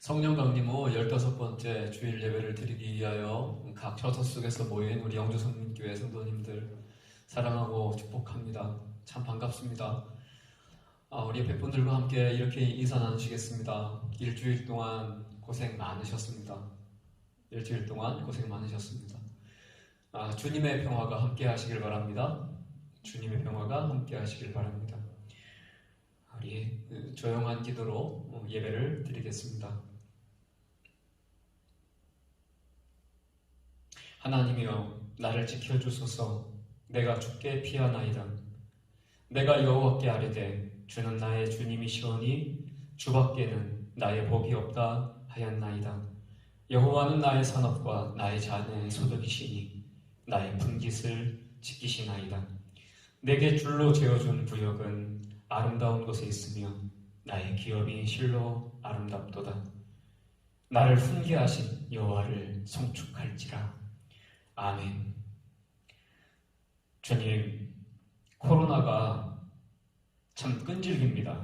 성령 강림 후 15번째 주일 예배를 드리기 위하여 각 처소 속에서 모인 우리 영주성민교회 성도님들 사랑하고 축복합니다. 참 반갑습니다. 우리 옆에분들과 함께 이렇게 인사 나누시겠습니다. 일주일 동안 고생 많으셨습니다. 일주일 동안 고생 많으셨습니다. 주님의 평화가 함께 하시길 바랍니다. 주님의 평화가 함께 하시길 바랍니다. 우리 조용한 기도로 예배를 드리겠습니다. 하나님이여, 나를 지켜주소서. 내가 주께 피하나이다. 내가 여호와께 아뢰되 주는 나의 주님이시오니 주밖에는 나의 복이 없다 하였나이다. 여호와는 나의 산업과 나의 자녀의 소득이시니 나의 분깃을 지키시나이다. 내게 줄로 재어준 구역은 아름다운 곳에 있으며 나의 기업이 실로 아름답도다. 나를 훈계하신 여호와를 송축할지라. 아멘. 주님, 코로나가 참 끈질깁니다.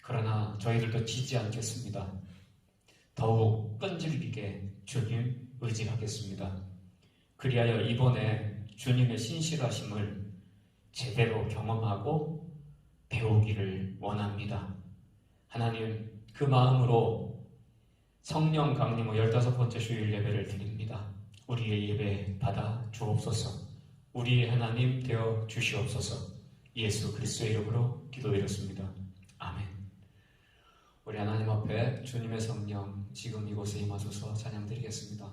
그러나 저희들도 지지 않겠습니다. 더욱 끈질기게 주님 의지하겠습니다. 그리하여 이번에 주님의 신실하심을 제대로 경험하고 배우기를 원합니다. 하나님, 그 마음으로 성령 강림 후 15번째 주일 예배를 드립니다. 우리의 예배 받아 주옵소서. 우리의 하나님 되어 주시옵소서. 예수 그리스도의 이름으로 기도드렸습니다. 아멘. 우리 하나님 앞에 주님의 성령 지금 이곳에 임하소서. 찬양드리겠습니다.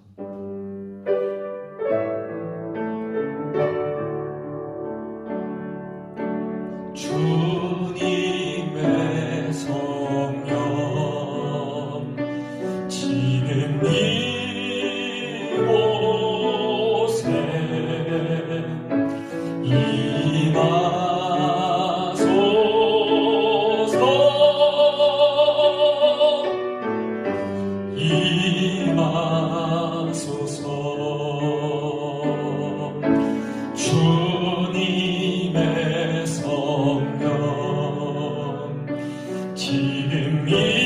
주님의 성령 지금 이곳에 임하소서. 주님의 성령 지금 이곳에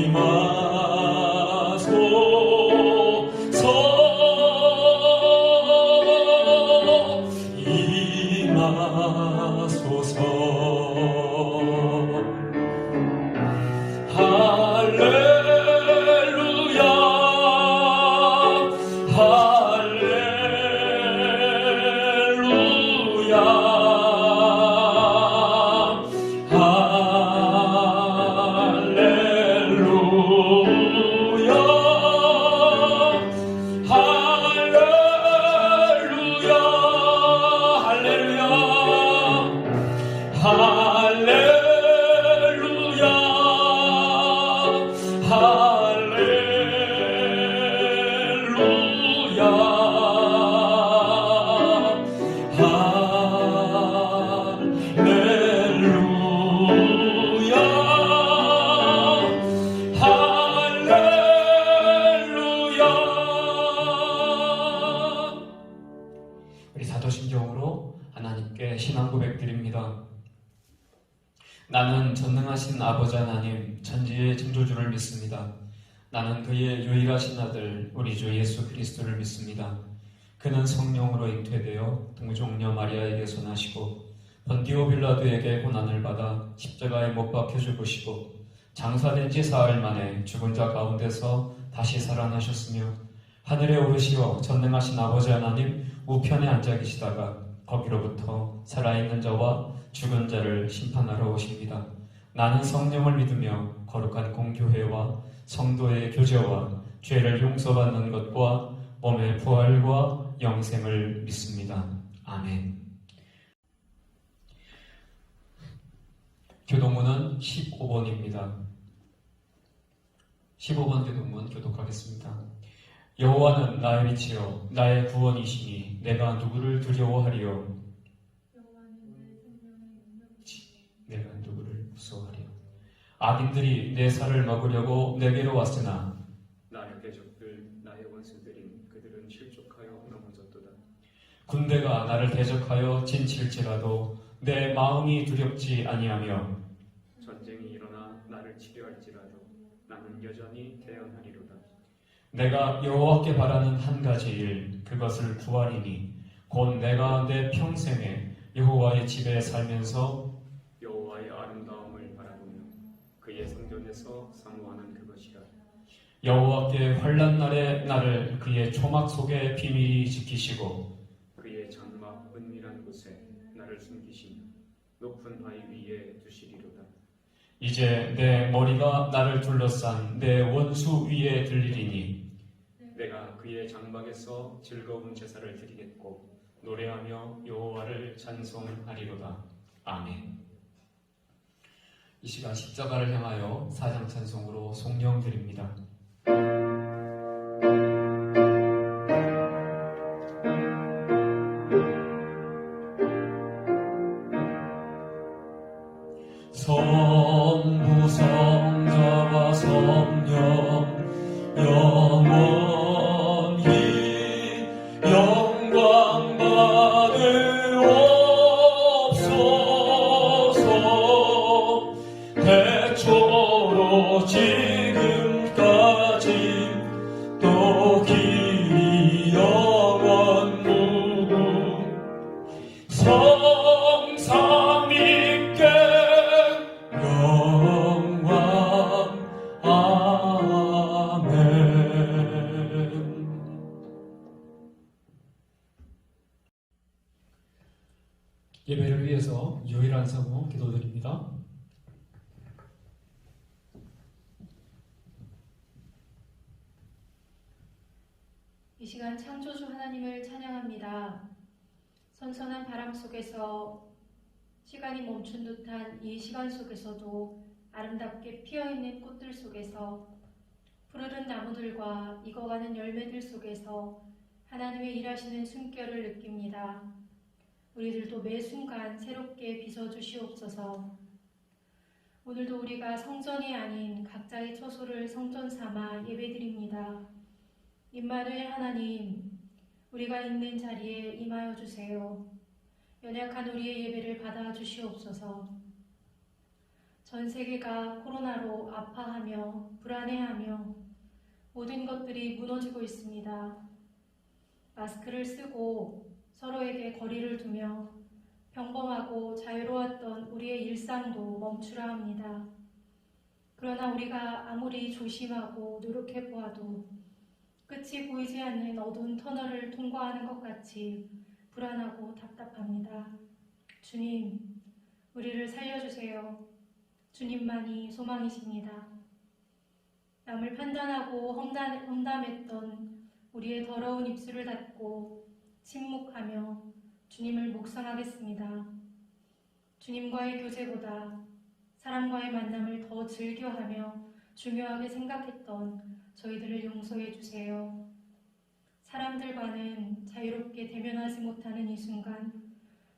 임하소서. 할렐루야, 할렐루야, 할렐루야, 할렐루야, 할렐루야, 우리 사도신경으로 하나님께 신앙 고백드립니다. 나는 전능하신 아버지 하나님, 천지의 창조주를 믿습니다. 나는 그의 유일하신 아들 우리 주 예수 그리스도를 믿습니다. 그는 성령으로 잉태되어 동정녀 마리아에게서 나시고 본디오 빌라도에게 고난을 받아 십자가에 못 박혀 죽으시고 장사된 지 사흘 만에 죽은 자 가운데서 다시 살아나셨으며 하늘에 오르시어 전능하신 아버지 하나님 우편에 앉아 계시다가 거기로부터 살아있는 자와 죽은 자를 심판하러 오십니다. 나는 성령을 믿으며 거룩한 공교회와 성도의 교제와 죄를 용서받는 것과 몸의 부활과 영생을 믿습니다. 아멘. 교도문은 15번입니다. 15번 교도문 교독하겠습니다. 여호와는 나의 빛이요 나의 구원이시니 내가 누구를 두려워하리요. 내가 누구를 무서워하리요. 악인들이 내 살을 먹으려고 내게로 왔으나 나의 대적들 나의 원수들인 그들은 실족하여 넘어졌도다. 군대가 나를 대적하여 진칠지라도 내 마음이 두렵지 아니하며 전쟁이 일어나 나를 치료할지라도 나는 여전히 대언하리로다. 내가 여호와께 바라는 한 가지 일 그것을 구하리니 곧 내가 내 평생에 여호와의 집에 살면서 여호와의 아름다움을 바라보며 그의 성전에서 사모하는 그것이라. 여호와께 환난 날에 나를 그의 초막 속에 비밀히 지키시고 그의 장막 은밀한 곳에 나를 숨기시며 높은 바위 위에 두시리로다. 이제 내 머리가 나를 둘러싼 내 원수 위에 들리리니 내가 그의 장막에서 즐거운 제사를 드리겠고 노래하며 여호와를 찬송하리로다. 아멘. 이 시간 십자가를 향하여 사장 찬송으로 송영 드립니다. 성부 성자와 성령 영원히 영광 받으옵소서. 태초로 지금까지 또 길이 영원 무궁 성삼 있게 영광. 아멘. 예배를 위해서 유일한 사모 기도드립니다. 이 시간 창조주 하나님을 찬양합니다. 선선한 바람 속에서 시간이 멈춘 듯한 이 시간 속에서도 아름답게 피어있는 꽃들 속에서 푸르른 나무들과 익어가는 열매들 속에서 하나님의 일하시는 숨결을 느낍니다. 우리들도 매 순간 새롭게 빚어주시옵소서. 오늘도 우리가 성전이 아닌 각자의 처소를 성전 삼아 예배드립니다. 임마누엘 하나님, 우리가 있는 자리에 임하여 주세요. 연약한 우리의 예배를 받아 주시옵소서. 전 세계가 코로나로 아파하며 불안해하며 모든 것들이 무너지고 있습니다. 마스크를 쓰고 서로에게 거리를 두며 평범하고 자유로웠던 우리의 일상도 멈추라 합니다. 그러나 우리가 아무리 조심하고 노력해 보아도 끝이 보이지 않는 어두운 터널을 통과하는 것 같이 불안하고 답답합니다. 주님, 우리를 살려주세요. 주님만이 소망이십니다. 남을 판단하고 험담했던 우리의 더러운 입술을 닫고 침묵하며 주님을 묵상하겠습니다. 주님과의 교제보다 사람과의 만남을 더 즐겨하며 중요하게 생각했던 저희들을 용서해 주세요. 사람들과는 자유롭게 대면하지 못하는 이 순간,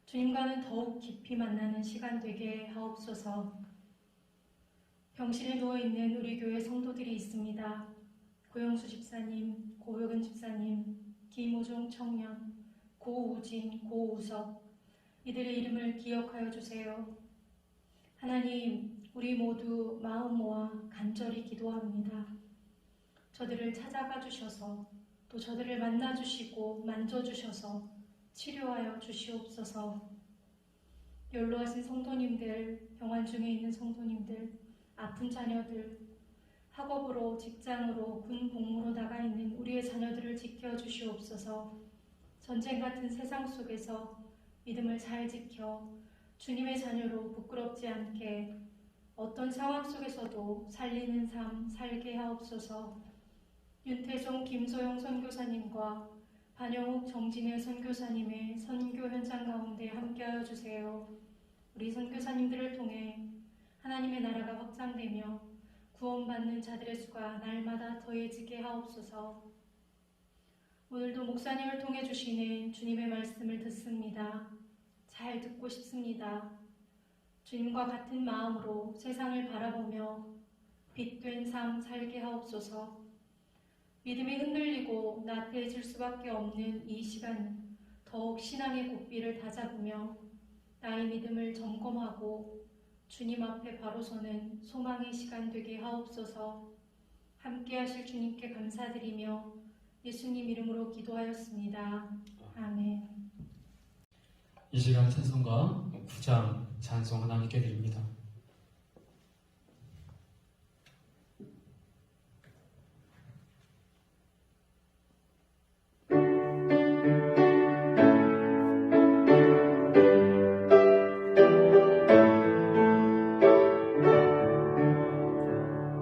주님과는 더욱 깊이 만나는 시간 되게 하옵소서. 병실에 누워있는 우리 교회 성도들이 있습니다. 고영수 집사님, 고효근 집사님, 김우종 청년, 고우진, 고우석, 이들의 이름을 기억하여 주세요. 하나님, 우리 모두 마음 모아 간절히 기도합니다. 저들을 찾아가 주셔서 또 저들을 만나 주시고 만져 주셔서 치료하여 주시옵소서. 연로하신 성도님들, 병환 중에 있는 성도님들, 아픈 자녀들, 학업으로 직장으로 군 복무로 나가 있는 우리의 자녀들을 지켜 주시옵소서. 전쟁 같은 세상 속에서 믿음을 잘 지켜 주님의 자녀로 부끄럽지 않게 어떤 상황 속에서도 살리는 삶 살게 하옵소서. 윤태종, 김소영 선교사님과 반영욱, 정진혜 선교사님의 선교 현장 가운데 함께하여 주세요. 우리 선교사님들을 통해 하나님의 나라가 확장되며 구원받는 자들의 수가 날마다 더해지게 하옵소서. 오늘도 목사님을 통해 주시는 주님의 말씀을 듣습니다. 잘 듣고 싶습니다. 주님과 같은 마음으로 세상을 바라보며 빛된 삶 살게 하옵소서. 믿음이 흔들리고 나태해질 수밖에 없는 이 시간, 더욱 신앙의 고삐를 다잡으며 나의 믿음을 점검하고 주님 앞에 바로 서는 소망의 시간 되게 하옵소서. 함께 하실 주님께 감사드리며 예수님 이름으로 기도하였습니다. 아멘. 이 시간 찬송가 9장 찬송 하나님께 드립니다.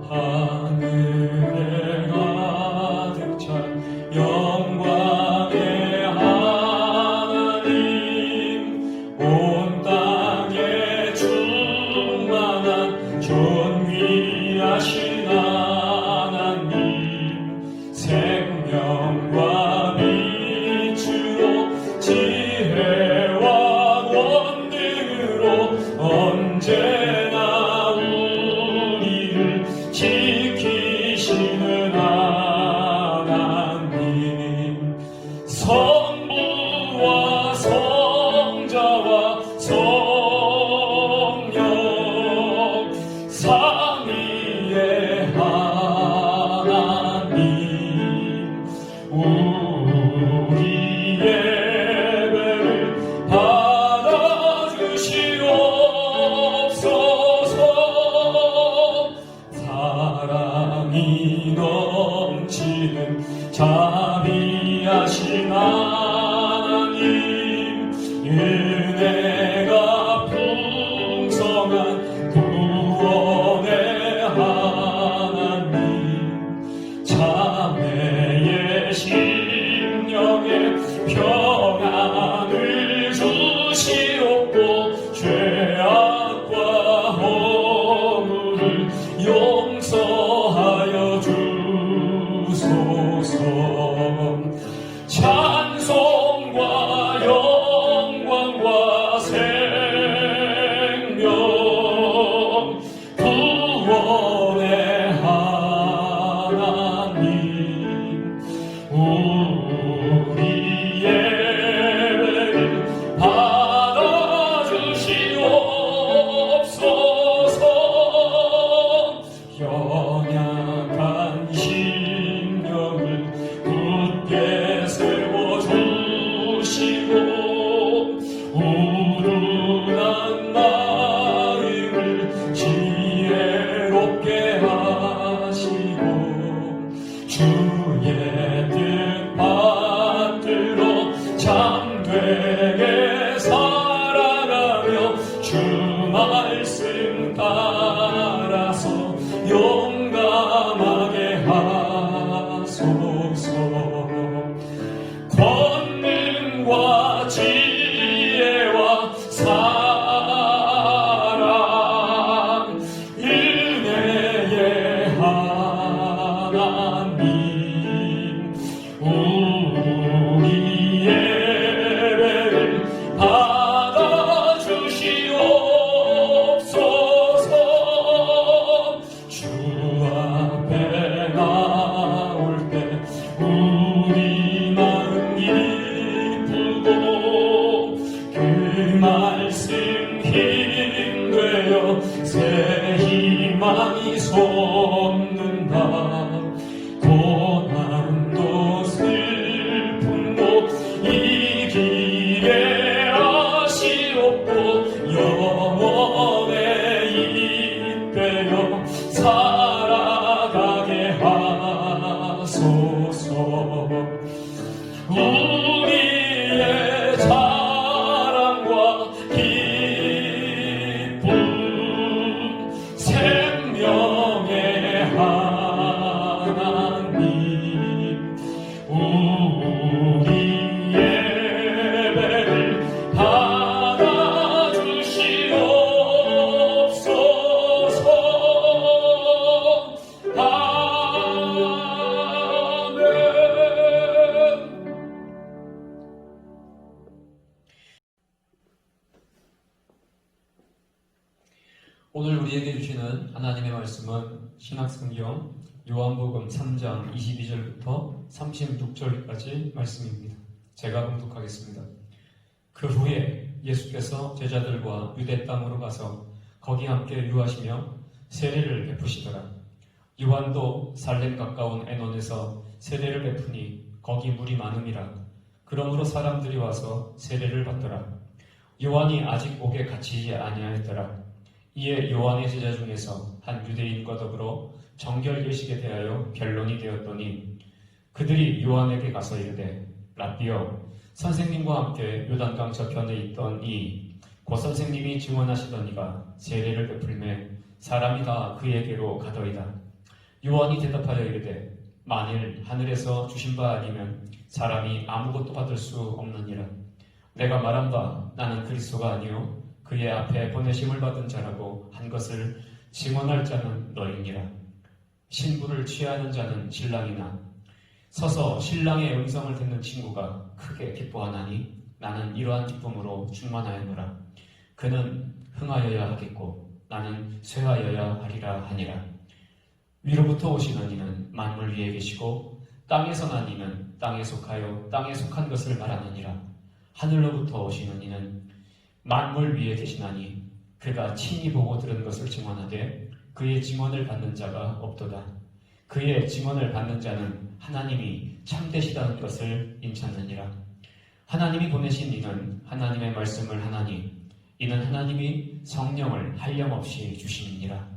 하늘에 가득 찬 영광의 하나님, 온 땅에 충만한 존귀하신 하나님, 생명과 빛으로 지혜와 권능으로 언제나 우리를 지키시는 하나님, 성부와 성자와 성령 삼위의 하나님, 우리 예배를 받아주시옵소서. 사랑이 넘치는 자비하신 하나님, 은혜가 풍성한 구원의 하나님, 자매의 심령에 평안을 주시옵고 죄악과 허물을 용서하여 주소서. 찬송과 영광과 생명 구원의 하나님, 우리 예배를 받아주시옵소서. 연약한 심령을 굳게 세워주시고, 우둔한 마음을 지혜롭게 하시고, 주의 뜻 받들어 참되게 살아가며 주 말씀 따라서 용감하게 하소서. 권능과 지혜와 사랑, 은혜의 하나님, 우리 예배를 받아주시옵소서. 주 앞에 나올 때 우리 마음 기쁘고, 그 말씀 힘되어 새 희망이 솟는다. 고난도 슬픔도 이기게 하시옵고, 영원에 잇대어 살아가게 하소서. 우리의 자랑과 기쁨, 생명의 하나님, 우리 예배를 받아주시옵소서. 아멘. 오늘 우리에게 주시는 하나님의 말씀은 신약성경 요한복음 3장 22절부터 36절까지 말씀입니다. 제가 봉독하겠습니다. 그 후에 예수께서 제자들과 유대 땅으로 가서 거기 함께 유하시며 세례를 베푸시더라. 요한도 살렘 가까운 에논에서 세례를 베푸니 거기 물이 많음이라. 그러므로 사람들이 와서 세례를 받더라. 요한이 아직 목에 갇히지 아니하였더라. 이에 요한의 제자 중에서 한 유대인과 더불어 정결 예식에 대하여 변론이 되었더니 그들이 요한에게 가서 이르되 라삐여, 선생님과 함께 요단강 저편에 있던 고 선생님이 증언하시던 이가 세례를 베풀매 사람이 다 그에게로 가더이다. 요한이 대답하여 이르되 만일 하늘에서 주신 바 아니면 사람이 아무것도 받을 수 없느니라. 내가 말한 바 나는 그리스도가 아니요 그의 앞에 보내심을 받은 자라고 한 것을 증언할 자는 너희니라. 신부를 취하는 자는 신랑이나 서서 신랑의 음성을 듣는 친구가 크게 기뻐하나니 나는 이러한 기쁨으로 충만하였노라. 그는 흥하여야 하겠고 나는 쇠하여야 하리라 하니라. 위로부터 오시는 이는 만물 위에 계시고 땅에서 난 이는 땅에 속하여 땅에 속한 것을 말하느니라. 하늘로부터 오시는 이는 만물 위에 계시나니 그가 친히 보고 들은 것을 증언하되 그의 증언을 받는 자가 없도다. 그의 증언을 받는 자는 하나님이 참되시다는 것을 인쳤느니라. 하나님이 보내신 이는 하나님의 말씀을 하나니 이는 하나님이 성령을 한량없이 주시니라.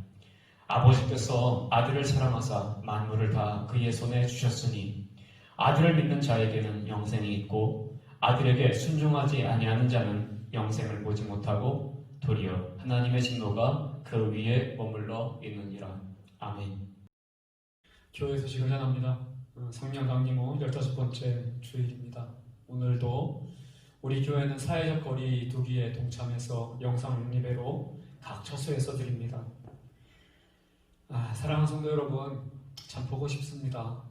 아버지께서 아들을 사랑하사 만물을 다 그의 손에 주셨으니 아들을 믿는 자에게는 영생이 있고 아들에게 순종하지 아니하는 자는 영생을 보지 못하고 도리어 하나님의 진노가 그 위에 머물러 있느니라. 아멘. 교회 소식을 전합니다. 성령 강림후 15번째 주일입니다. 오늘도 우리 교회는 사회적 거리 두기에 동참해서 영상 예배로 각 처소에서 드립니다. 사랑하는 성도 여러분, 참 보고 싶습니다.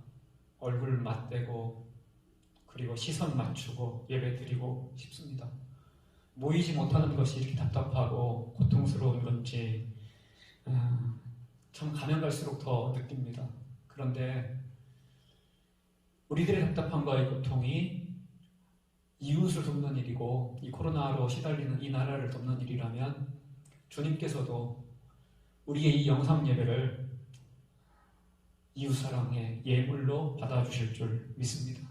얼굴 맞대고 그리고 시선 맞추고 예배 드리고 싶습니다. 모이지 못하는 것이 이렇게 답답하고 고통스러운 건지 참 가면 갈수록 더 느낍니다. 그런데 우리들의 답답함과 이 고통이 이웃을 돕는 일이고 이 코로나로 시달리는 이 나라를 돕는 일이라면 주님께서도 우리의 이 영상 예배를 이웃사랑의 예물로 받아주실 줄 믿습니다.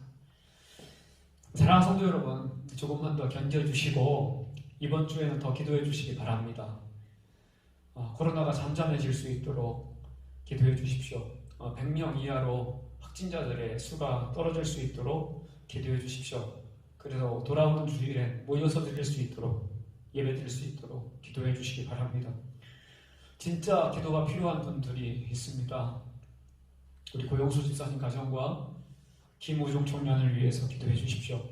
사랑하는 성도 여러분, 조금만 더 견뎌주시고 이번 주에는 더 기도해 주시기 바랍니다. 코로나가 잠잠해질 수 있도록 기도해 주십시오. 100명 이하로 확진자들의 수가 떨어질 수 있도록 기도해 주십시오. 그래서 돌아오는 주일에 모여서 드릴 수 있도록 예배 드릴 수 있도록 기도해 주시기 바랍니다. 진짜 기도가 필요한 분들이 있습니다. 우리 고영수 집사님 가정과 김우중 청년을 위해서 기도해 주십시오.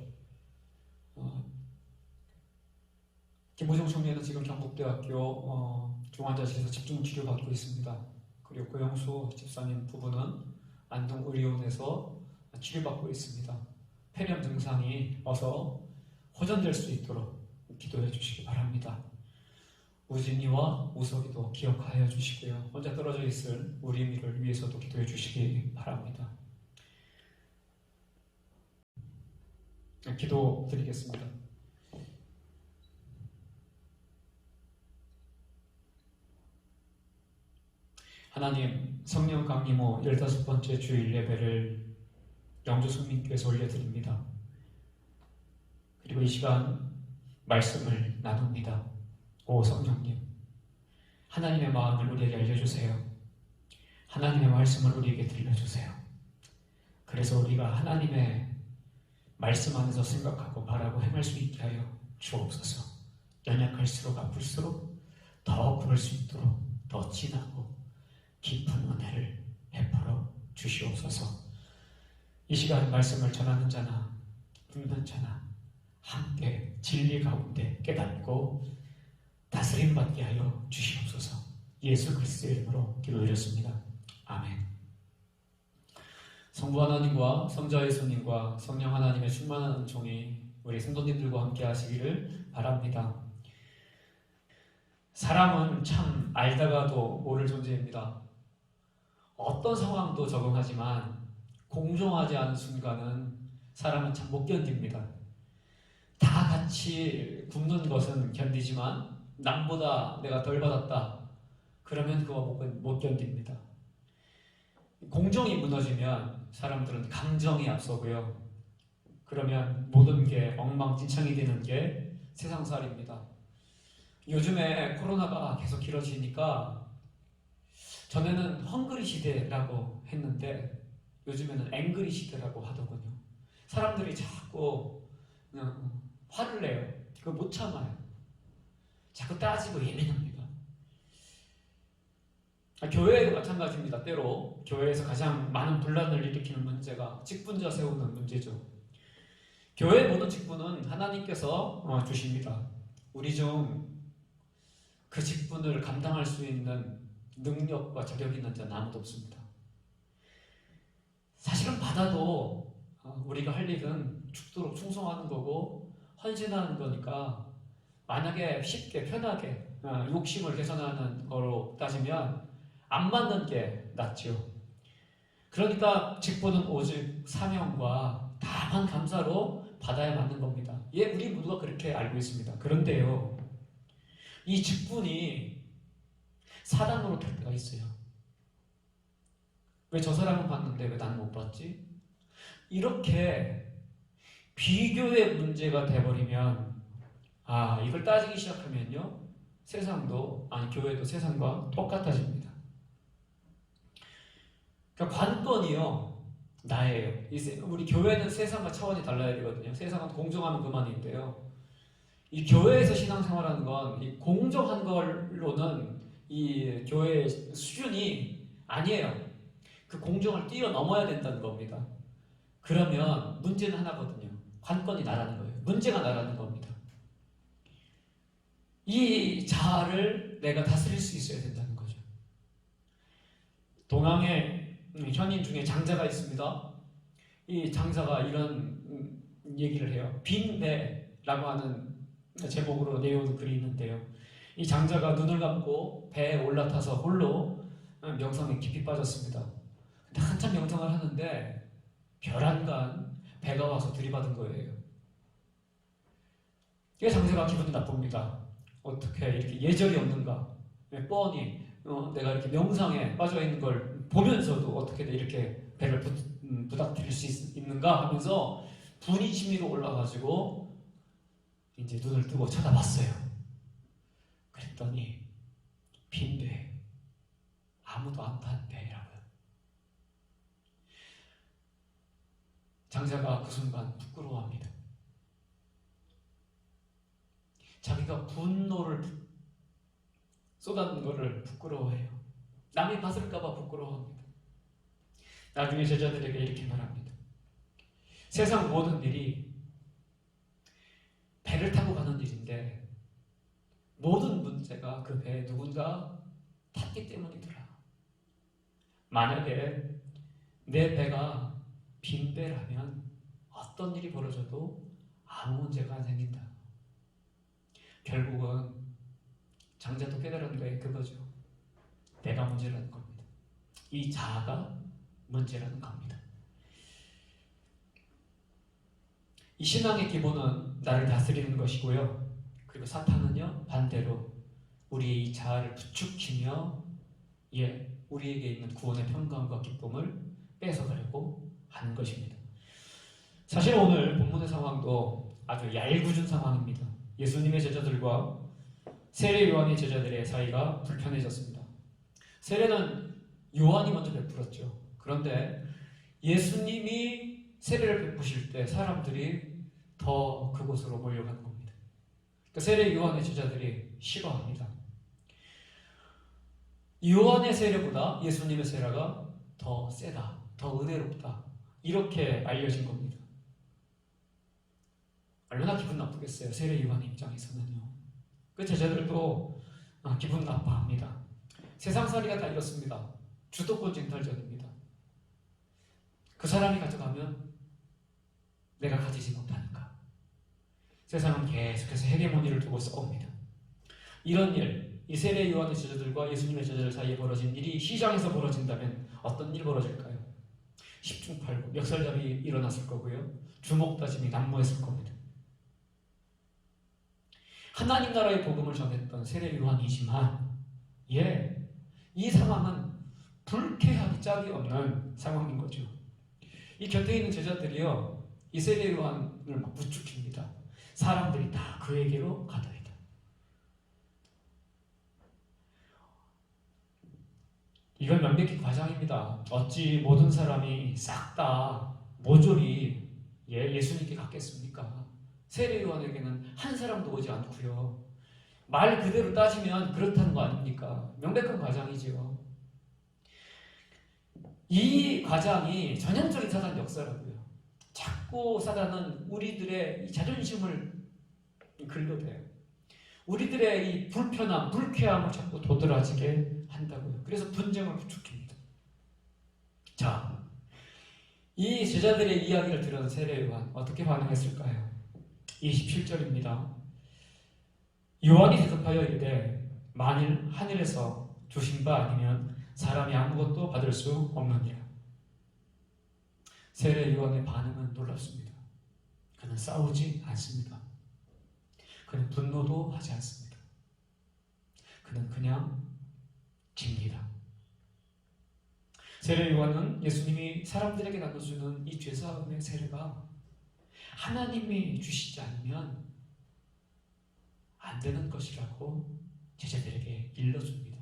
김우중 청년은 지금 경북대학교 중환자실에서 집중치료 받고 있습니다. 그리고 고영수 집사님 부부는 안동의료원에서 치료받고 있습니다. 폐렴 증상이 어서 호전될 수 있도록 기도해 주시기 바랍니다. 우진이와 우석이도 기억하여 주시고요. 혼자 떨어져 있을 우리 미를 위해서도 기도해 주시기 바랍니다. 기도 드리겠습니다. 하나님, 성령 강림 후 15번째 주일 예배를 영주 손민교회에서 올려드립니다. 그리고 이 시간 말씀을 나눕니다. 오 성령님, 하나님의 마음을 우리에게 알려주세요. 하나님의 말씀을 우리에게 들려주세요. 그래서 우리가 하나님의 말씀 안에서 생각하고 바라고 행할 수 있게 하여 주옵소서. 연약할수록 아플수록 더 그럴 수 있도록 더 진하고 깊은 은혜를 베풀어 주시옵소서. 이 시간 말씀을 전하는 자나 듣는 자나 함께 진리 가운데 깨닫고 다스림 받게 하여 주시옵소서. 예수 그리스도의 이름으로 기도드렸습니다. 아멘. 성부 하나님과 성자 예수님과 성령 하나님의 충만한 은총이 우리 성도님들과 함께 하시기를 바랍니다. 사람은 참 알다가도 모를 존재입니다. 어떤 상황도 적응하지만 공정하지 않은 순간은 사람은 참 못 견딥니다. 다 같이 굶는 것은 견디지만 남보다 내가 덜 받았다. 그러면 그거 못 견딥니다. 공정이 무너지면 사람들은 감정이 앞서고요. 그러면 모든 게 엉망진창이 되는 게 세상살이입니다. 요즘에 코로나가 계속 길어지니까 전에는 헝그리 시대라고 했는데 요즘에는 앵그리 시대라고 하더군요. 사람들이 자꾸 그냥 화를 내요. 그거 못 참아요. 자꾸 따지고 예민합니다. 교회에도 마찬가지입니다. 때로 교회에서 가장 많은 분란을 일으키는 문제가 직분자 세우는 문제죠. 교회의 모든 직분은 하나님께서 주십니다. 우리 중 그 직분을 감당할 수 있는 능력과 자격이 있는 자는 아무도 없습니다. 사실은 받아도 우리가 할 일은 죽도록 충성하는 거고 헌신하는 거니까 만약에 쉽게 편하게 욕심을 개선하는 거로 따지면 안 받는 게 낫죠. 그러니까 직분은 오직 사명과 다만 감사로 받아야 맞는 겁니다. 예, 우리 모두가 그렇게 알고 있습니다. 그런데요, 이 직분이 사단으로 탈 때가 있어요. 왜 저 사람은 받는데 왜 나는 못 받지? 이렇게 비교의 문제가 돼버리면 이걸 따지기 시작하면요, 세상도 교회도 세상과 똑같아집니다. 그러니까 관건이요, 나예요. 우리 교회는 세상과 차원이 달라야 되거든요. 세상은 공정하면 그만인데요. 이 교회에서 신앙생활하는 건 이 공정한 걸로는 이 교회의 수준이 아니에요. 그 공정을 뛰어넘어야 된다는 겁니다. 그러면 문제는 하나거든요. 관건이 나라는 거예요. 문제가 나라는 겁니다. 이 자아를 내가 다스릴 수 있어야 된다는 거죠. 동양의 현인 중에 장자가 있습니다. 이 장자가 이런 얘기를 해요. 빈 배라고 하는 제목으로 내온 글이 있는데요. 이 장자가 눈을 감고 배에 올라타서 홀로 명상에 깊이 빠졌습니다. 근데 한참 명상을 하는데 별안간 배가 와서 들이받은 거예요. 이 장자가 기분이 나쁩니다. 어떻게 이렇게 예절이 없는가? 뻔히 내가 이렇게 명상에 빠져 있는 걸 보면서도 어떻게 이렇게 배를 부닥뜨릴 수 있는가 하면서 분이 치밀어 올라가지고 이제 눈을 뜨고 쳐다봤어요. 그랬더니 빈 배, 아무도 안 탄 배라고요. 장자가 그 순간 부끄러워합니다. 자기가 분노를 쏟아낸 것을 부끄러워해요. 남이 봤을까봐 부끄러워합니다. 나중에 제자들에게 이렇게 말합니다. 세상 모든 일이 배를 타고 가는 일인데 모든 문제가 그 배에 누군가 탔기 때문이더라. 만약에 내 배가 빈 배라면 어떤 일이 벌어져도 아무 문제가 안 생긴다. 결국은 장자도 깨달은 게 그거죠. 내가 문제라는 겁니다. 이 자아가 문제라는 겁니다. 이 신앙의 기본은 나를 다스리는 것이고요. 그리고 사탄은요, 반대로 우리의 이 자아를 부추기며 우리에게 있는 구원의 평강과 기쁨을 뺏어가려고 하는 것입니다. 사실 오늘 본문의 상황도 아주 얄궂은 상황입니다. 예수님의 제자들과 세례 요한의 제자들의 사이가 불편해졌습니다. 세례는 요한이 먼저 베풀었죠. 그런데 예수님이 세례를 베푸실 때 사람들이 더 그곳으로 몰려가는 겁니다. 그러니까 세례 요한의 제자들이 싫어합니다. 요한의 세례보다 예수님의 세례가 더 세다, 더 은혜롭다, 이렇게 알려진 겁니다. 얼마나 기분 나쁘겠어요, 세례 요한의 입장에서는요. 그 제자들도 기분 나빠합니다. 세상살이가 다 이렇습니다. 주도권 쟁탈전입니다. 그 사람이 가져가면 내가 가지지 못하니까 세상은 계속해서 헤게모니를 두고 싸웁니다. 이런 일, 이 세례 요한의 제자들과 예수님의 제자들 사이에 벌어진 일이 시장에서 벌어진다면 어떤 일이 벌어질까요? 십중팔구, 멱살잡이 일어났을 거고요. 주먹다짐이 난무했을 겁니다. 하나님 나라의 복음을 전했던 세례 요한이지만 이 상황은 불쾌하기 짝이 없는 상황인 거죠. 이 곁에 있는 제자들이요, 이 세례 요한을 막 부추깁니다. 사람들이 다 그에게로 가더이다. 이건 명백히 과장입니다. 어찌 모든 사람이 싹 다 모조리 예수님께 갔겠습니까? 세례 요한에게는 한 사람도 오지 않고요. 말 그대로 따지면 그렇다는 거 아닙니까? 명백한 과장이지요. 이 과장이 전형적인 사단 역사라고요. 자꾸 사단은 우리들의 이 자존심을 긁어대요. 우리들의 이 불편함, 불쾌함을 자꾸 도드라지게 한다고요. 그래서 분쟁을 부추깁니다. 자, 이 제자들의 이야기를 들은 세례 요한 어떻게 반응했을까요? 27절입니다. 요한이 대답하여 이르되 만일 하늘에서 주신 바 아니면 사람이 아무것도 받을 수 없느니라. 세례 요한의 반응은 놀랍습니다. 그는 싸우지 않습니다. 그는 분노도 하지 않습니다. 그는 그냥 집니다. 세례 요한은 예수님이 사람들에게 나눠주는 이 죄사함의 세례가 하나님이 주시지 않으면 안 되는 것이라고 제자들에게 일러줍니다.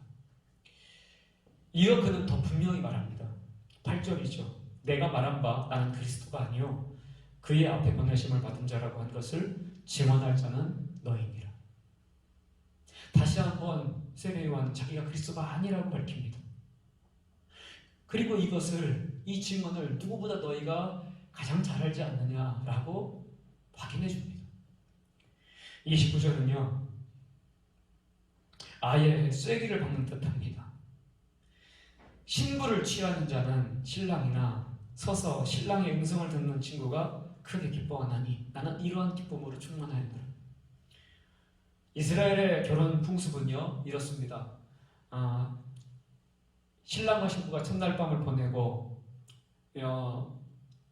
이어 그는 더 분명히 말합니다. 8절이죠. 내가 말한 바 나는 그리스도가 아니요 그의 앞에 보내심을 받은 자라고 한 것을 증언할 자는 너희니라. 다시 한번 세례 요한은 자기가 그리스도가 아니라고 밝힙니다. 그리고 이 증언을 누구보다 너희가 가장 잘 알지 않느냐라고 확인해 줍니다. 29절은요, 아예 쐐기를 박는 듯합니다. 신부를 취하는 자는 신랑이나 서서 신랑의 음성을 듣는 친구가 크게 기뻐하나니 나는 이러한 기쁨으로 충만하였노라. 이스라엘의 결혼 풍습은요 이렇습니다. 신랑과 신부가 첫날 밤을 보내고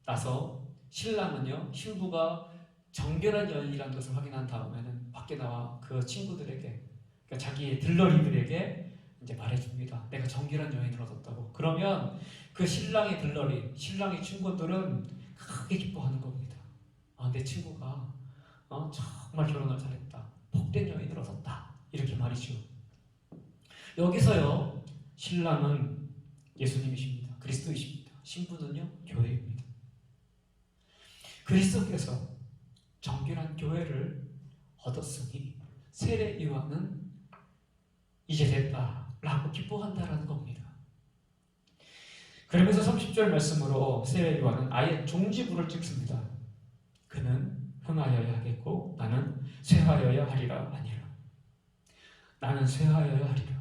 나서 신랑은요 신부가 정결한 여인이라는 것을 확인한 다음에는 밖에 나와 그 친구들에게, 그러니까 자기의 들러리들에게 이제 말해줍니다. 내가 정결한 여인을 얻었다고. 그러면 그 신랑의 들러리, 신랑의 친구들은 크게 기뻐하는 겁니다. 내 친구가 정말 결혼을 잘했다. 복된 여인을 얻었다. 이렇게 말이죠. 여기서요 신랑은 예수님이십니다. 그리스도이십니다. 신부는요 교회입니다. 그리스도께서 정결한 교회를 얻었으니 세례 요한은 이제 됐다라고 기뻐한다라는 겁니다. 그러면서 30절 말씀으로 세례 요한은 아예 종지부를 찍습니다. 그는 흥하여야 하겠고 나는 쇠하여야 하리라 아니라. 나는 쇠하여야 하리라.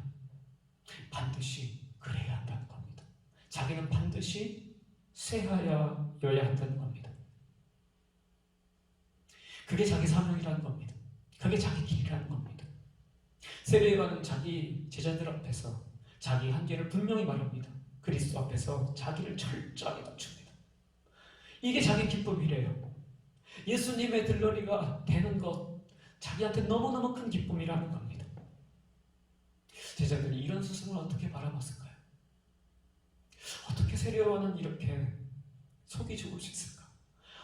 반드시 그래야 한다는 겁니다. 자기는 반드시 쇠하여야 한다는 겁니다. 그게 자기 사명이라는 겁니다. 그게 자기 길이라는 겁니다. 세례 요한은 자기 제자들 앞에서 자기 한계를 분명히 말합니다. 그리스도 앞에서 자기를 철저하게 낮춥니다. 이게 자기 기쁨이래요. 예수님의 들러리가 되는 것, 자기한테 너무너무 큰 기쁨이라는 겁니다. 제자들이 이런 스승을 어떻게 바라봤을까요? 어떻게 세례 요한은 이렇게 속이 좋을 수 있을까?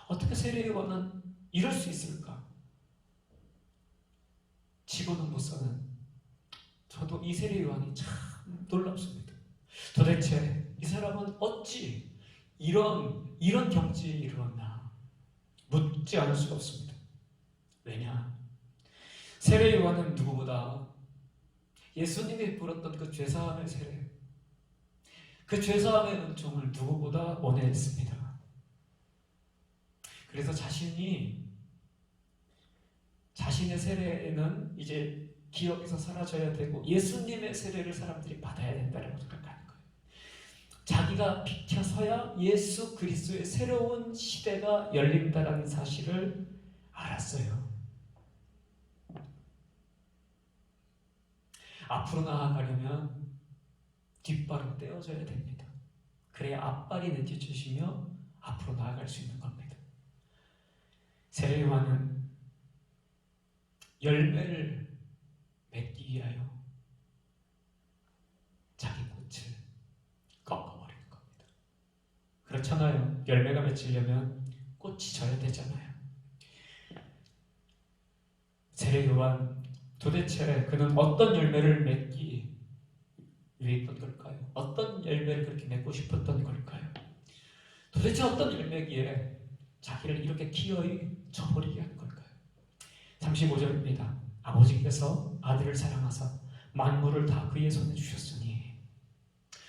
어떻게 세례 요한은 이럴 수 있을까? 지고는 못 사는 저도 이 세례 요한이 참 놀랍습니다. 도대체 이 사람은 어찌 이런 경지에 이르렀나 묻지 않을 수가 없습니다. 왜냐? 세례 요한은 누구보다 예수님이 부렸던 그 죄사함의 세례, 그 죄사함의 은총을 누구보다 원했습니다. 그래서 자신의 세례는 이제 기억에서 사라져야 되고 예수님의 세례를 사람들이 받아야 된다고 생각하는 거예요. 자기가 비켜서야 예수 그리스도의 새로운 시대가 열린다라는 사실을 알았어요. 앞으로 나아가려면 뒷발은 떼어져야 됩니다. 그래야 앞발이 내딛혀지며 앞으로 나아갈 수 있는 겁니다. 세례 요한은 열매를 맺기 위하여 자기 꽃을 꺾어버리는 겁니다. 그렇잖아요. 열매가 맺히려면 꽃이 져야 되잖아요. 세례 요한, 도대체 그는 어떤 열매를 맺기 위해 있던 걸까요? 어떤 열매를 그렇게 맺고 싶었던 걸까요? 도대체 어떤 열매기에 자기를 이렇게 기어이 쳐버리게 한 걸까요? 35절입니다. 아버지께서 아들을 사랑하사 만물을 다 그의 손에 주셨으니.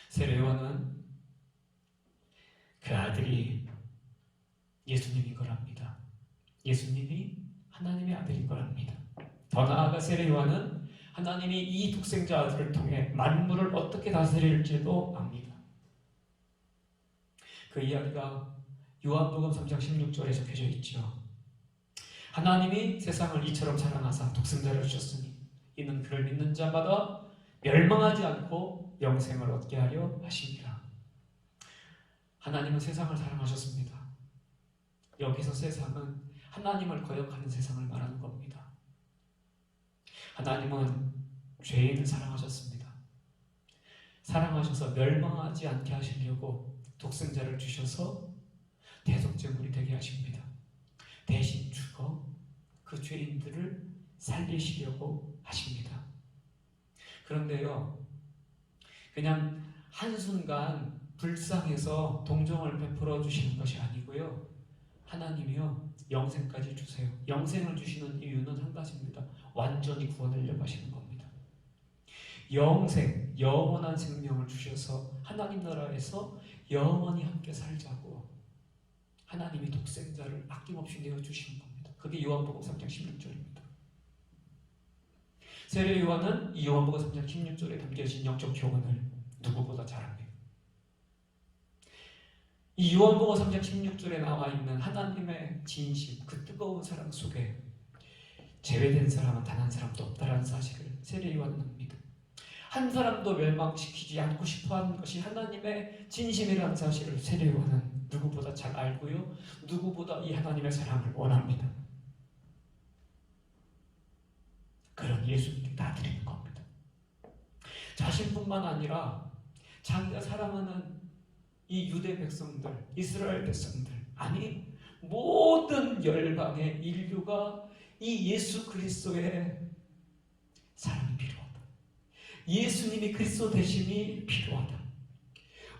세례 요한은 그 아들이 예수님인 걸 압니다. 예수님이 하나님의 아들인 걸 압니다. 더 나아가 세례 요한은 하나님이 이 독생자 아들을 통해 만물을 어떻게 다스릴지도 압니다. 그 이야기가 요한복음 3장 16절에 적혀져 있죠. 하나님이 세상을 이처럼 사랑하사 독생자를 주셨으니 이는 그를 믿는 자마다 멸망하지 않고 영생을 얻게 하려 하십니다. 하나님은 세상을 사랑하셨습니다. 여기서 세상은 하나님을 거역하는 세상을 말하는 겁니다. 하나님은 죄인을 사랑하셨습니다. 사랑하셔서 멸망하지 않게 하시려고 독생자를 주셔서 대속제물이 되게 하십니다. 대신 죽어 그 죄인들을 살리시려고 하십니다. 그런데요, 그냥 한순간 불쌍해서 동정을 베풀어 주시는 것이 아니고요, 하나님이요 영생까지 주세요. 영생을 주시는 이유는 한 가지입니다. 완전히 구원하려고 하시는 겁니다. 영생, 영원한 생명을 주셔서 하나님 나라에서 영원히 함께 살자고 하나님이 독생자를 아낌없이 내어주시는 겁니다. 그게 요한복음 3장 16절입니다. 세례 요한은 이 요한복음 3장 16절에 담겨진 영적 교훈을 누구보다 잘 압니다. 이 요한복음 3장 16절에 나와 있는 하나님의 진심, 그 뜨거운 사랑 속에 제외된 사람은 단 한 사람도 없다라는 사실을 세례 요한은 압니다. 한 사람도 멸망시키지 않고 싶어하는 것이 하나님의 진심이라는 사실을 세례 요한은 누구보다 잘 알고요, 누구보다 이 하나님의 사랑을 원합니다. 그런 예수님께 다 드리는 겁니다. 자신뿐만 아니라 자기가 사랑하는 이 유대 백성들, 이스라엘 백성들, 아니 모든 열방의 인류가 이 예수 그리스도의 사랑이 필요하다. 예수님이 그리스도 되심이 필요하다.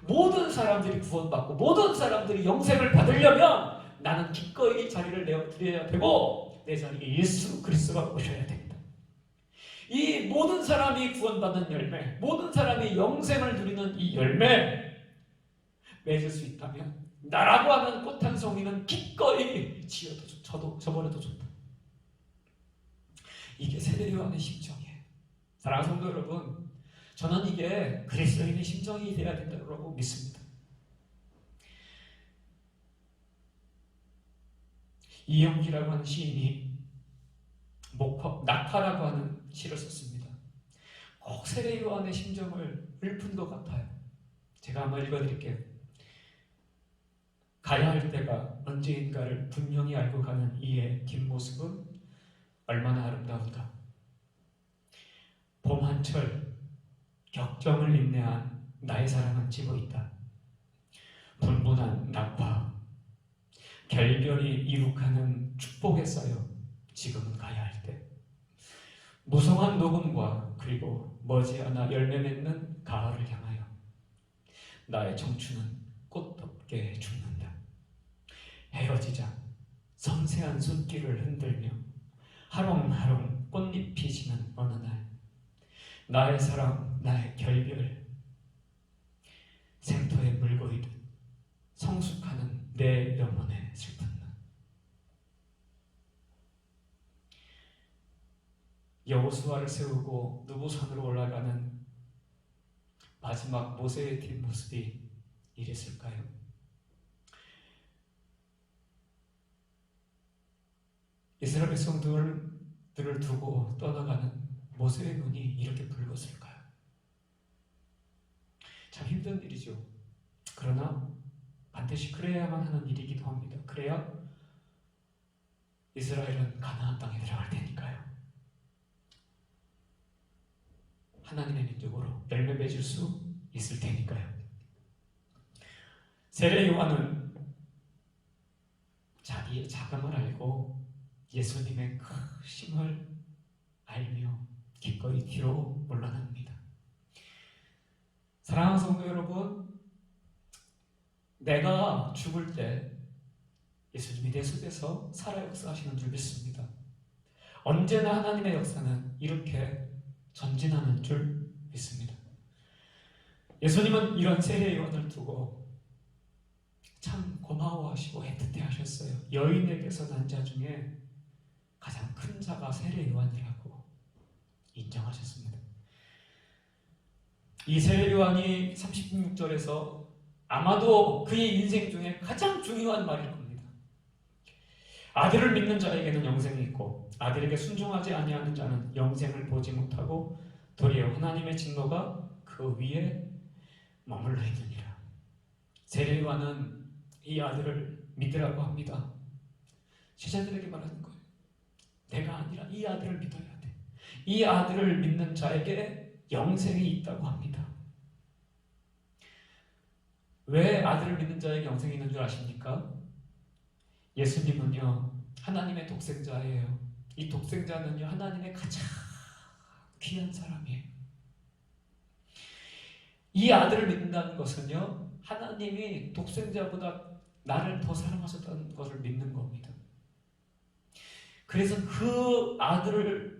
모든 사람들이 구원받고 모든 사람들이 영생을 받으려면 나는 기꺼이 자리를 내어드려야 되고 내 자리에 예수 그리스도가 오셔야 됩니다. 이 모든 사람이 구원받는 열매, 모든 사람이 영생을 누리는 이 열매 맺을 수 있다면 나라고 하는 꽃 한 송이는 기꺼이 저버려도 좋다. 이게 세례 요한의 심정이에요. 사랑하는 성도 여러분, 저는 이게 그리스도인의 심정이 되어야 된다고 믿습니다. 이영기라고 하는 시인이 낙타라고 하는 시를 썼습니다. 꼭 세례 요한의 심정을 읊은 것 같아요. 제가 한번 읽어드릴게요. 가야 할 때가 언제인가를 분명히 알고 가는 이의 뒷모습은 얼마나 아름다운가. 봄 한철 격정을 인내한 나의 사랑은 지고 있다. 분분한 낙화 결별이 이룩하는 축복에 쌓여 지금은 가야 할 때. 무성한 녹음과 그리고 머지않아 열매 맺는 가을을 향하여 나의 청춘은 꽃덮게 죽는다. 헤어지자 섬세한 손길을 흔들며 하롱하롱 꽃잎이 지는 어느 날 나의 사랑, 나의 결별 생터에 물고이듯 성숙하는 내 영혼의 슬픈 날. 여호수아를 세우고 누보산으로 올라가는 마지막 모세의 뒷모습이 이랬을까요? 이스라엘 백성들을 두고 떠나가는 모세의 눈이 이렇게 붉었을까요? 참 힘든 일이죠. 그러나 반드시 그래야만 하는 일이기도 합니다. 그래야 이스라엘은 가나안 땅에 들어갈 테니까요. 하나님의 민족으로 열매 맺을 수 있을 테니까요. 세례 요한은 자기의 자금을 알고 예수님의 크심을 알며 기꺼이 뒤로 물러납니다. 사랑하는 성도 여러분, 내가 죽을 때 예수님이 내 속에서 살아 역사하시는 줄 믿습니다. 언제나 하나님의 역사는 이렇게 전진하는 줄 믿습니다. 예수님은 이런 세례 요한을 두고 참 고마워하시고 애틋해 하셨어요. 여인에게서 난 자 중에 가장 큰 자가 세례 요한이라고 인정하셨습니다. 이 세례 요한이 36절에서 아마도 그의 인생 중에 가장 중요한 말일 겁니다. 아들을 믿는 자에게는 영생이 있고 아들에게 순종하지 아니하는 자는 영생을 보지 못하고 도리어 하나님의 진노가 그 위에 머물러 있느니라. 세례 요한은 이 아들을 믿으라고 합니다. 제자들에게 말하는 거예요. 내가 아니라 이 아들을 믿어야 돼. 이 아들을 믿는 자에게 영생이 있다고 합니다. 왜 아들을 믿는 자에게 영생이 있는 줄 아십니까? 예수님은요, 하나님의 독생자예요. 이 독생자는요, 하나님의 가장 귀한 사람이에요. 이 아들을 믿는다는 것은요, 하나님이 독생자보다 나를 더 사랑하셨다는 것을 믿는 겁니다. 그래서 그 아들을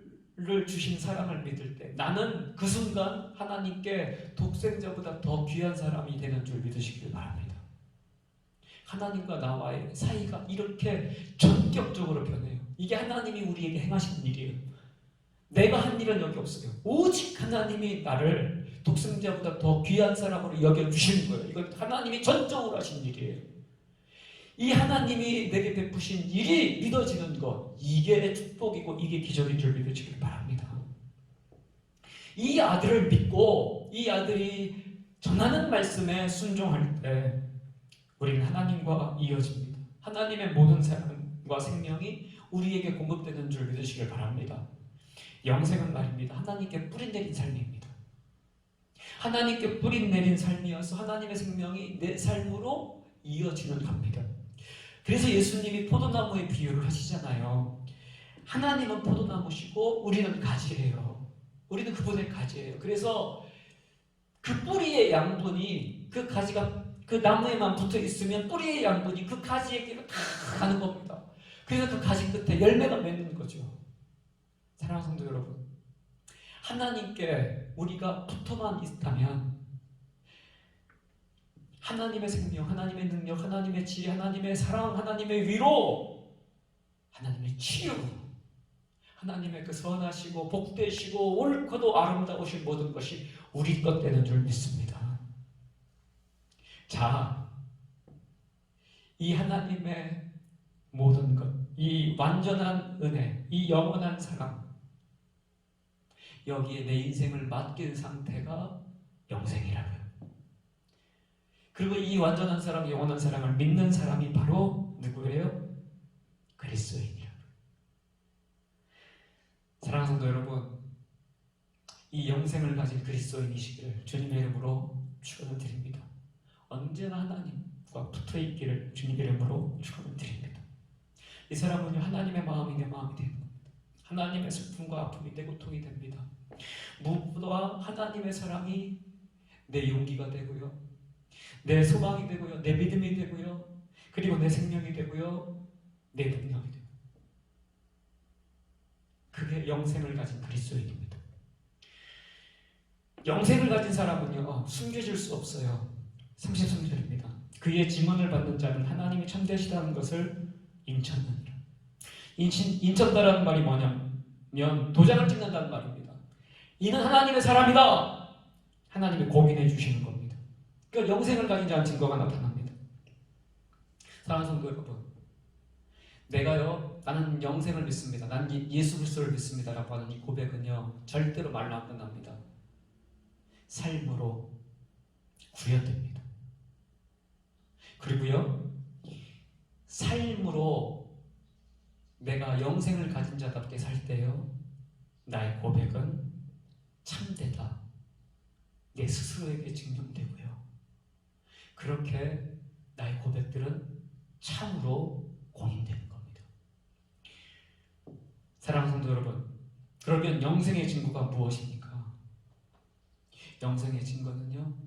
주신 사랑을 믿을 때 나는 그 순간 하나님께 독생자보다 더 귀한 사람이 되는 줄 믿으시길 바랍니다. 하나님과 나와의 사이가 이렇게 전격적으로 변해요. 이게 하나님이 우리에게 행하신 일이에요. 내가 한 일은 여기 없어요. 오직 하나님이 나를 독생자보다 더 귀한 사람으로 여겨주시는 거예요. 이건 하나님이 전적으로 하신 일이에요. 이 하나님이 내게 베푸신 일이 믿어지는 것, 이게 축복이고 이게 기적인 줄 믿으시길 바랍니다. 이 아들을 믿고 이 아들이 전하는 말씀에 순종할 때 우리는 하나님과 이어집니다. 하나님의 모든 사랑과 생명이 우리에게 공급되는 줄 믿으시길 바랍니다. 영생은 말입니다. 하나님께 뿌리 내린 삶입니다. 하나님께 뿌리 내린 삶이어서 하나님의 생명이 내 삶으로 이어지는 겁니다. 그래서 예수님이 포도나무의 비유를 하시잖아요. 하나님은 포도나무시고 우리는 가지예요. 우리는 그분의 가지예요. 그래서 그 뿌리의 양분이 그 가지가 그 나무에만 붙어 있으면 뿌리의 양분이 그 가지에게로 다 가는 겁니다. 그래서 그 가지 끝에 열매가 맺는 거죠. 사랑하는 성도 여러분, 하나님께 우리가 붙어만 있다면 하나님의 생명, 하나님의 능력, 하나님의 지혜, 하나님의 사랑, 하나님의 위로, 하나님의 치유, 하나님의 그 선하시고 복되시고 옳고도 아름다우신 모든 것이 우리 것 되는 줄 믿습니다. 자, 이 하나님의 모든 것, 이 완전한 은혜, 이 영원한 사랑, 여기에 내 인생을 맡긴 상태가 영생이라고요. 그리고 이 완전한 사랑, 영원한 사랑을 믿는 사람이 바로 누구예요? 그리스도인이라고요. 사랑하는 성도 여러분, 이 영생을 가진 그리스도인이시기를 주님의 이름으로 축원드립니다. 언제나 하나님과 붙어있기를 주님의 이름으로 축원드립니다. 이 사람은요, 하나님의 마음이 내 마음이 되는 겁니다. 하나님의 슬픔과 아픔이 내 고통이 됩니다. 무엇보다 하나님의 사랑이 내 용기가 되고요, 내 소망이 되고요, 내 믿음이 되고요, 그리고 내 생명이 되고요, 내 능력이 되고요. 그게 영생을 가진 그리스도인입니다. 영생을 가진 사람은요, 숨겨질 수 없어요. 33절입니다. 그의 증언을 받는 자는 하나님이 참되시다는 것을 인쳤느니라. 인쳤다라는 말이 뭐냐면 도장을 찍는다는 말입니다. 이는 하나님의 사람이다. 하나님이 공인해 주시는 겁니다. 그러니까 영생을 가진 자는 증거가 나타납니다. 사랑하는 성도 여러분, 나는 영생을 믿습니다. 난 예수 그리스도를 믿습니다 라고 하는 이 고백은요, 절대로 말로 안 끝납니다. 삶으로 구현됩니다. 그리고요, 삶으로 내가 영생을 가진 자답게 살 때요, 나의 고백은 참되다, 우리 스스로에게 증명되고요. 그렇게 나의 고백들은 참으로 공인되는 겁니다. 사랑하는 성도 여러분, 그러면 영생의 증거가 무엇입니까? 영생의 증거는요,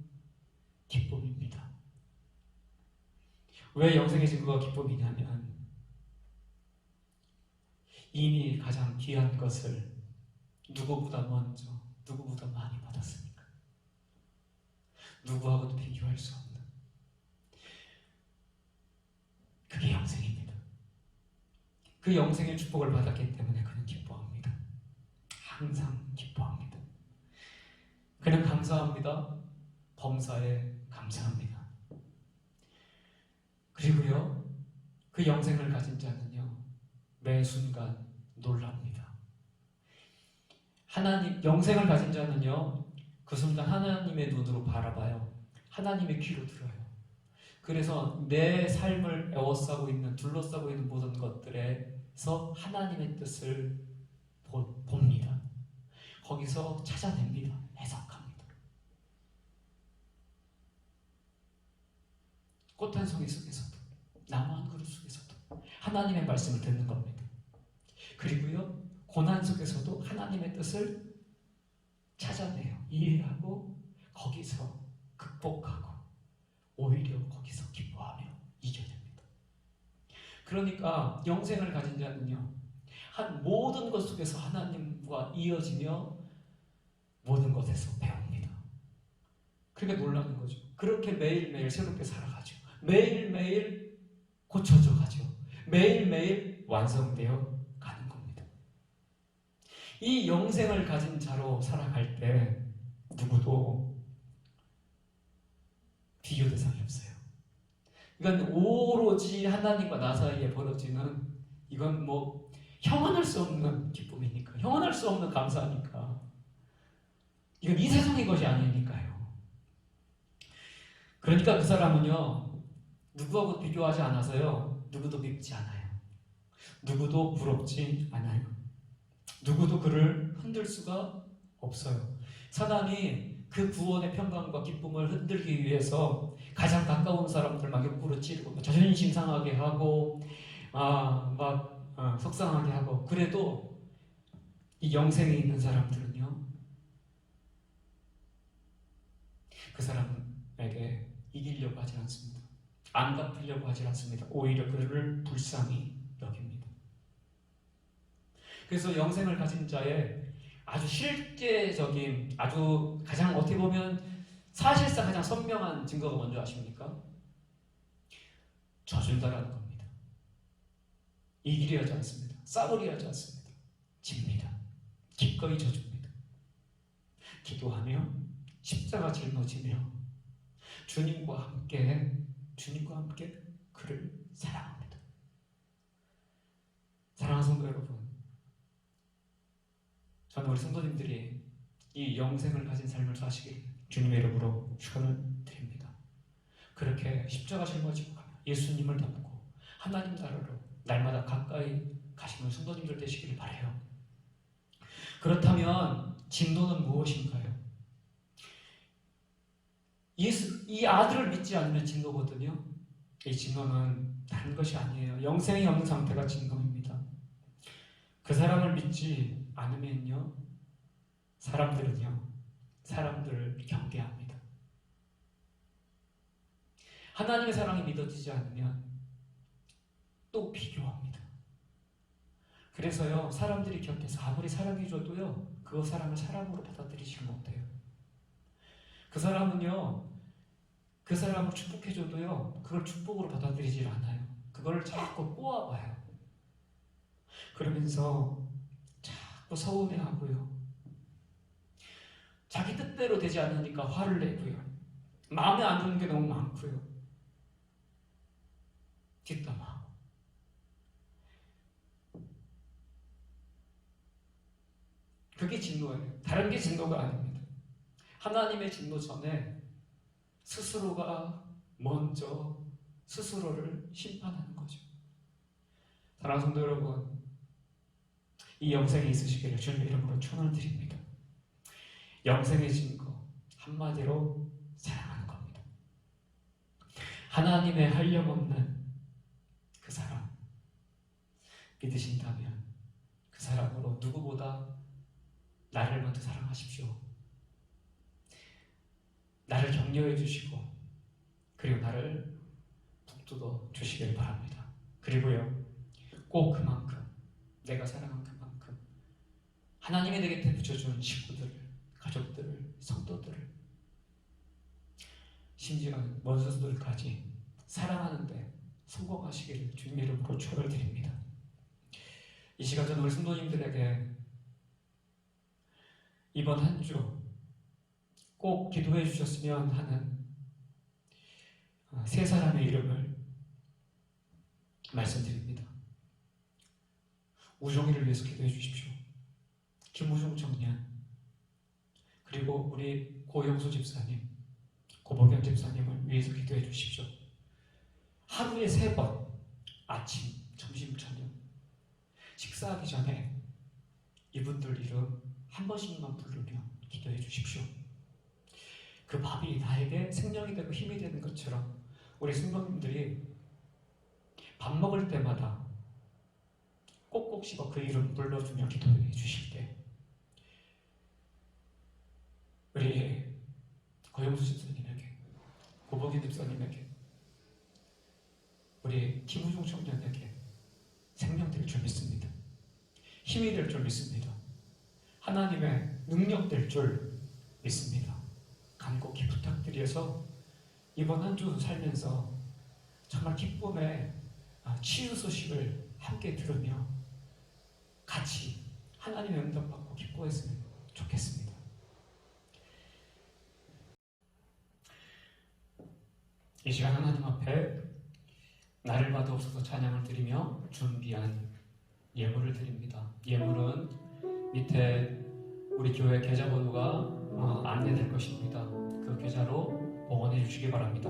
기쁨입니다. 왜 영생의 증거가 기쁨이냐면 이미 가장 귀한 것을 누구보다 먼저, 누구보다 많이 받았으니까. 누구하고도 비교할 수 없는 그게 영생입니다. 그 영생의 축복을 받았기 때문에 그는 기뻐합니다. 항상 기뻐합니다. 그는 감사합니다. 범사에 감사합니다. 그리고요, 그 영생을 가진 자는요, 매 순간 놀랍니다. 하나님, 영생을 가진 자는요, 그 순간 하나님의 눈으로 바라봐요. 하나님의 귀로 들어요. 그래서 내 삶을 에워싸고 있는, 둘러싸고 있는 모든 것들에서 하나님의 뜻을 봅니다. 거기서 찾아냅니다. 해석합니다. 꽃 한 송이 속에서도, 나무 한 그루 속에서도 하나님의 말씀을 듣는 겁니다. 그리고요, 고난 속에서도 하나님의 뜻을 찾아내요. 이해하고 거기서 극복하고 오히려 거기서 기뻐하며 이겨냅니다. 그러니까 영생을 가진 자는요, 한 모든 것 속에서 하나님과 이어지며 모든 것에서 배웁니다. 그게 놀라는 거죠. 그렇게 매일매일 새롭게 살아가죠. 매일매일 고쳐져 가죠. 매일매일 완성되어 가는 겁니다. 이 영생을 가진 자로 살아갈 때 누구도 비교 대상이 없어요. 이건 오로지 하나님과 나 사이에 벌어지는, 이건 뭐 형언할 수 없는 기쁨이니까, 형언할 수 없는 감사니까, 이건 이 세상의 것이 아니니까요. 그러니까 그 사람은요, 누구하고 비교하지 않아서요, 누구도 밉지 않아요. 누구도 부럽지 않아요. 누구도 그를 흔들 수가 없어요. 사단이 그 구원의 평강과 기쁨을 흔들기 위해서 가장 가까운 사람들 막 옆구리 찌르고 자존심 상하게 하고 속상하게 하고, 그래도 이 영생에 있는 사람들은요, 그 사람에게 이기려고 하지 않습니다. 안 갚으려고 하지 않습니다. 오히려 그를 불쌍히 여깁니다. 그래서 영생을 가진 자의 아주 실제적인, 아주 가장 어떻게 보면 사실상 가장 선명한 증거가 뭔지 아십니까? 져준다라는 겁니다. 이기려 하지 않습니다. 싸우려 하지 않습니다. 집니다. 기꺼이 져줍니다. 기도하며 십자가 짊어지며 주님과 함께 그를 사랑합니다. 사랑하는 성도 여러분, 저는 우리 성도님들이 이 영생을 가진 삶을 사시길 주님의 이름으로 축원을 드립니다. 그렇게 십자가 짊어지고 가며 예수님을 닮고 하나님 나라로 날마다 가까이 가시는 성도님들 되시길 바라요. 그렇다면 진노는 무엇인가요? 이 아들을 믿지 않으면 진노거든요. 이 진노는 다른 것이 아니에요. 영생이 없는 상태가 진노입니다. 그 사람을 믿지 않으면요, 사람들을 경계합니다. 하나님의 사랑이 믿어지지 않으면 또 비교합니다. 그래서요, 사람들이 곁에서 아무리 사랑해줘도요, 그 사람을 사랑으로 받아들이지 못해요. 그 사람은요, 그 사람을 축복해줘도요, 그걸 축복으로 받아들이질 않아요. 그걸 자꾸 꼬아봐요. 그러면서 자꾸 서운해하고요, 자기 뜻대로 되지 않으니까 화를 내고요, 마음에 안 드는 게 너무 많고요, 뒷담화하고. 그게 진노예요. 다른 게 진노가 아닙니다. 하나님의 진노 전에 스스로가 먼저 스스로를 심판하는 거죠. 사랑하는 성도 여러분, 이 영생이 있으시기를 주님의 이름으로 축원을 드립니다. 영생의 증거, 한마디로 사랑하는 겁니다. 하나님의 한량없는 그 사랑 믿으신다면 그 사랑으로 누구보다 나를 먼저 사랑하십시오. 나를 격려해 주시고 그리고 나를 북돋워 주시길 바랍니다. 그리고요, 꼭 그만큼 내가 사랑한 그만큼 하나님이 내 곁에 붙여준 식구들을, 가족들을, 성도들을, 심지어 먼 선수들까지 사랑하는데 성공하시기를 주님 이름으로 축원을 드립니다. 이 시간 저는 우리 성도님들에게 이번 한 주 꼭 기도해 주셨으면 하는 세 사람의 이름을 말씀드립니다. 우종이를 위해서 기도해 주십시오. 김우종 청년, 그리고 우리 고영수 집사님, 고복현 집사님을 위해서 기도해 주십시오. 하루에 3번, 아침, 점심, 저녁 식사하기 전에 이분들 이름 한 번씩만 부르며 기도해 주십시오. 그 밥이 나에게 생명이 되고 힘이 되는 것처럼 우리 성도님들이 밥 먹을 때마다 꼭꼭 씹어 그 이름 불러주며 기도해 주실 때 우리 고영수 집사님에게, 고복인 집사님에게, 우리 김우중 청년에게 생명 될 줄 믿습니다. 힘이 될 줄 믿습니다. 하나님의 능력 될 줄 믿습니다. 간곡히 부탁드려서 이번 한 주 살면서 정말 기쁨의 치유 소식을 함께 들으며 같이 하나님의 응답받고 기뻐했으면 좋겠습니다. 이 시간 하나님 앞에 나를 받아옵소서 찬양을 드리며 준비한 예물을 드립니다. 예물은 밑에 우리 교회 계좌번호가 안내될 것입니다. 그 계좌로 봉헌해 주시기 바랍니다.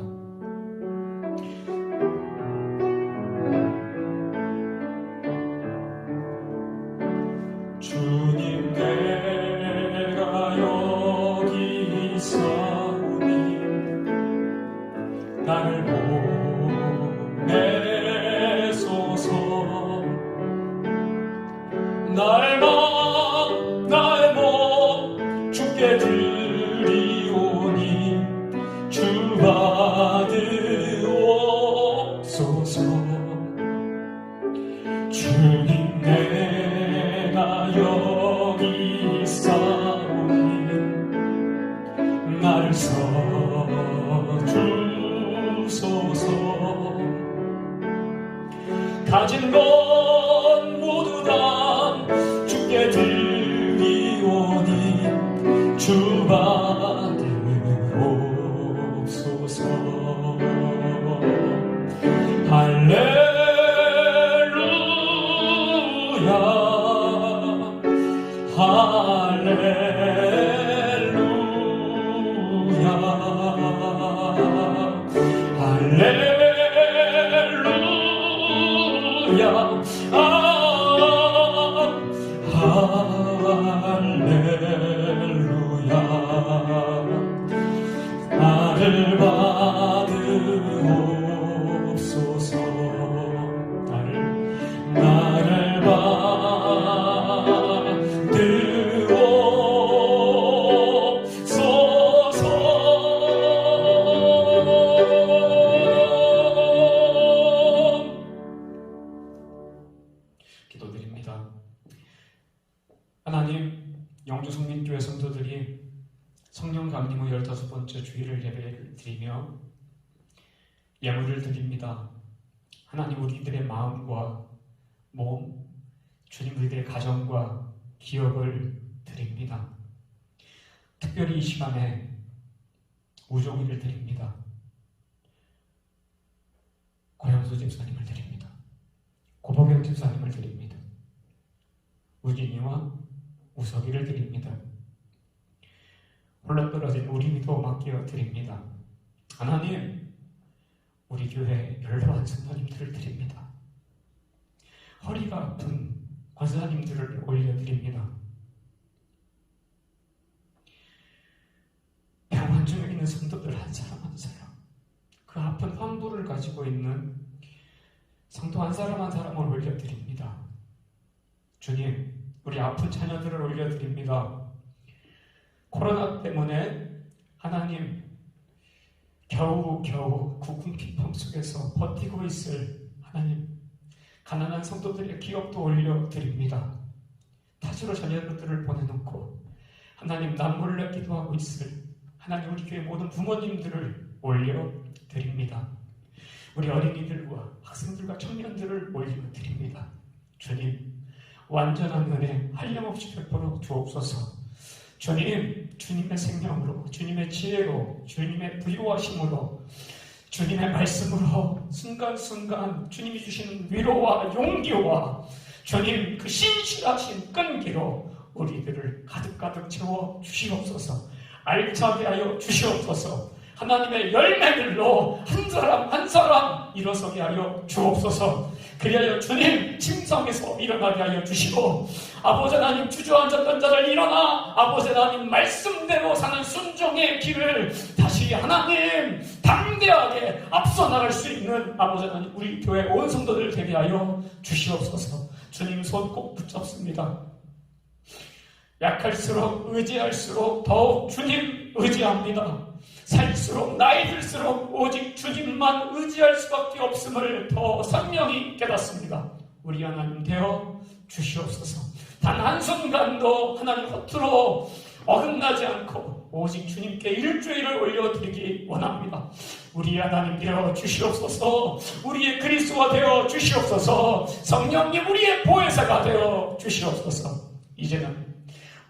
주님, 내가 여기 있사오니 나를 보내소서. 나의 몸 주께 드리오니 주 받으옵소서. 주님, 내가 여기 있사오니 나를 써주소서. 가진 것 모두 다 주께 드리오니 주 받으옵소서. 할렐루야, 할렐루야, 할렐루야, 할렐루야. 나를 받으옵소서. 나를 받으옵소서. 기도드립니다. 하나님, 영주 성민교회 성도들이 성령 강림 후 15번째 주일을 예배를 드리며 예물을 드립니다. 하나님, 우리들의 마음과 몸, 주님, 우리들의 가정과 기업을 드립니다. 특별히 이 시간에 우종이를 드립니다. 고영수 집사님을 드립니다. 고복영 집사님을 드립니다. 우진이와 우석이를 드립니다. 홀로 떨어진 우리 믿어 맡겨 드립니다. 하나님, 우리 교회 연로한 성도님들을 드립니다. 허리가 아픈 권사님들을 올려드립니다. 있는 성도들 한 사람 한 사람, 그 아픈 환부를 가지고 있는 성도 한 사람 한 사람을 올려드립니다. 주님, 우리 아픈 자녀들을 올려드립니다. 코로나 때문에 하나님 겨우 국군 피평 속에서 버티고 있을 하나님 가난한 성도들의 기업도 올려드립니다. 타지로 자녀들을 보내놓고 하나님 남몰래 기도하고 있을 하나님 우리 교회 모든 부모님들을 올려드립니다. 우리 어린이들과 학생들과 청년들을 올려드립니다. 주님, 완전한 은혜 한량없이 베풀어 주옵소서. 주님, 주님의 생명으로, 주님의 지혜로, 주님의 부유하심으로, 주님의 말씀으로 순간순간 주님이 주시는 위로와 용기와 주님 그 신실하신 끈기로 우리들을 가득가득 채워 주시옵소서. 알차게 하여 주시옵소서. 하나님의 열매들로 한 사람 한 사람 일어서게 하여 주옵소서. 그리하여 주님 침상에서 일어나게 하여 주시고 아버지 하나님 주저앉았던 자를 일어나 아버지 하나님 말씀대로 사는 순종의 길을 다시 하나님 담대하게 앞서 나갈 수 있는 아버지 하나님 우리 교회 온 성도들 되게 하여 주시옵소서. 주님 손 꼭 붙잡습니다. 약할수록 의지할수록 더욱 주님 의지합니다. 살수록 나이 들수록 오직 주님만 의지할 수밖에 없음을 더 선명히 깨닫습니다. 우리 하나님 되어 주시옵소서. 단 한순간도 하나님 허투루 어긋나지 않고 오직 주님께 일주일을 올려드리기 원합니다. 우리 하나님 되어 주시옵소서. 우리의 그리스도가 되어 주시옵소서. 성령님 우리의 보혜사가 되어 주시옵소서. 이제는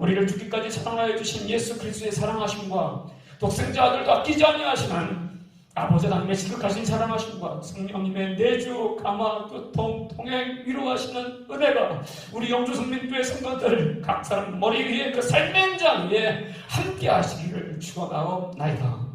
우리를 죽기까지 사랑하여 주신 예수 그리스도의 사랑하심과 독생자 아들도 아끼지 아니하시는 아버지 하나님의 지극하신 사랑하심과 성령님의 내주 감화 교통 통행 위로하시는 은혜가 우리 영주 성민교회 성도들 각 사람 머리 위에 그 삶의 현장 위에 함께 하시기를 축원하옵나이다.